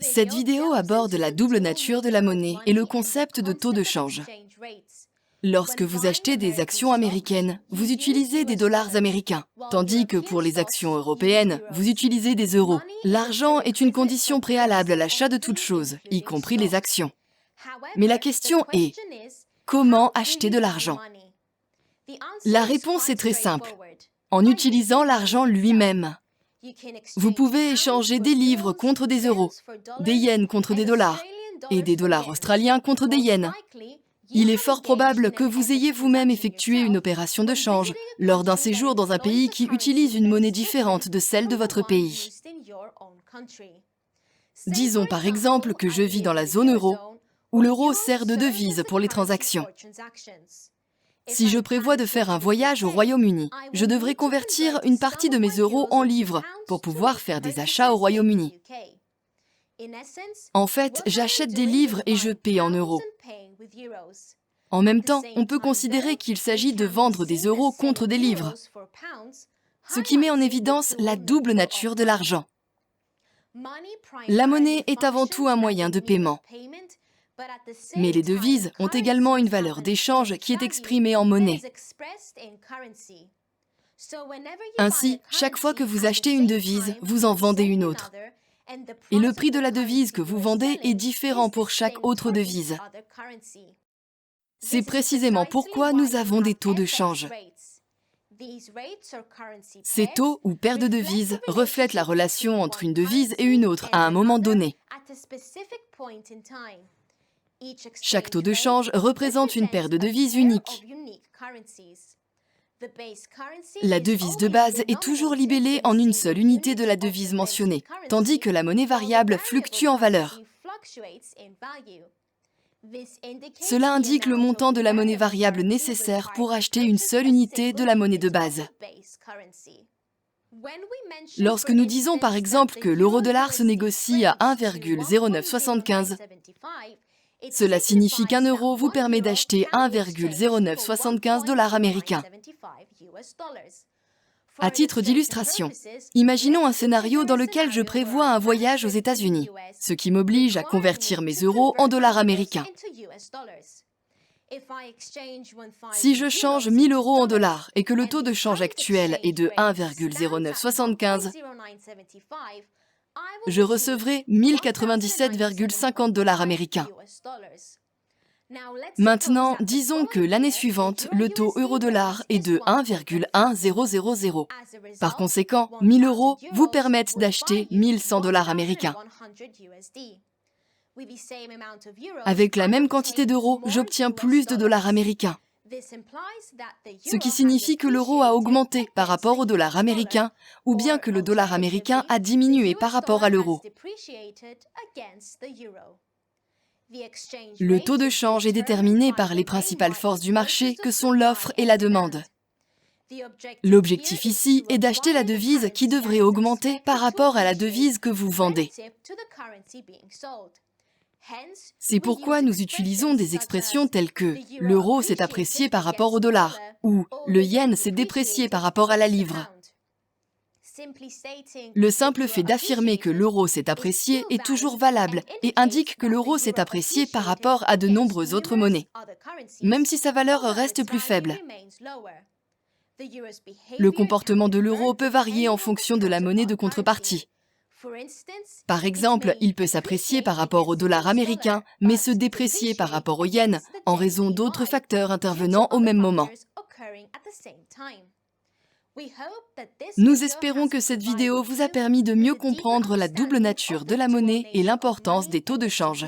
Cette vidéo aborde la double nature de la monnaie et le concept de taux de change. Lorsque vous achetez des actions américaines, vous utilisez des dollars américains, tandis que pour les actions européennes, vous utilisez des euros. L'argent est une condition préalable à l'achat de toute chose, y compris les actions. Mais la question est, comment acheter de l'argent? La réponse est très simple, en utilisant l'argent lui-même. Vous pouvez échanger des livres contre des euros, des yens contre des dollars, et des dollars australiens contre des yens. Il est fort probable que vous ayez vous-même effectué une opération de change lors d'un séjour dans un pays qui utilise une monnaie différente de celle de votre pays. Disons par exemple que je vis dans la zone euro, où l'euro sert de devise pour les transactions. Si je prévois de faire un voyage au Royaume-Uni, je devrais convertir une partie de mes euros en livres pour pouvoir faire des achats au Royaume-Uni. En fait, j'achète des livres et je paie en euros. En même temps, on peut considérer qu'il s'agit de vendre des euros contre des livres, ce qui met en évidence la double nature de l'argent. La monnaie est avant tout un moyen de paiement. Mais les devises ont également une valeur d'échange qui est exprimée en monnaie. Ainsi, chaque fois que vous achetez une devise, vous en vendez une autre. Et le prix de la devise que vous vendez est différent pour chaque autre devise. C'est précisément pourquoi nous avons des taux de change. Ces taux ou paires de devises reflètent la relation entre une devise et une autre à un moment donné. Chaque taux de change représente une paire de devises unique. La devise de base est toujours libellée en une seule unité de la devise mentionnée, tandis que la monnaie variable fluctue en valeur. Cela indique le montant de la monnaie variable nécessaire pour acheter une seule unité de la monnaie de base. Lorsque nous disons par exemple que l'euro-dollar se négocie à 1,0975, cela signifie qu'un euro vous permet d'acheter 1,0975 $ américains. À titre d'illustration, imaginons un scénario dans lequel je prévois un voyage aux États-Unis, ce qui m'oblige à convertir mes euros en dollars américains. Si je change 1000 euros en dollars et que le taux de change actuel est de 1,0975, je recevrai 1097,50 $ américains. Maintenant, disons que l'année suivante, le taux euro-dollar est de 1,1000. Par conséquent, 1000 euros vous permettent d'acheter 1100 $ américains. Avec la même quantité d'euros, j'obtiens plus de dollars américains. Ce qui signifie que l'euro a augmenté par rapport au dollar américain, ou bien que le dollar américain a diminué par rapport à l'euro. Le taux de change est déterminé par les principales forces du marché que sont l'offre et la demande. L'objectif ici est d'acheter la devise qui devrait augmenter par rapport à la devise que vous vendez. C'est pourquoi nous utilisons des expressions telles que « l'euro s'est apprécié par rapport au dollar » ou « le yen s'est déprécié par rapport à la livre ». Le simple fait d'affirmer que l'euro s'est apprécié est toujours valable et indique que l'euro s'est apprécié par rapport à de nombreuses autres monnaies, même si sa valeur reste plus faible. Le comportement de l'euro peut varier en fonction de la monnaie de contrepartie. Par exemple, il peut s'apprécier par rapport au dollar américain, mais se déprécier par rapport au yen, en raison d'autres facteurs intervenant au même moment. Nous espérons que cette vidéo vous a permis de mieux comprendre la double nature de la monnaie et l'importance des taux de change.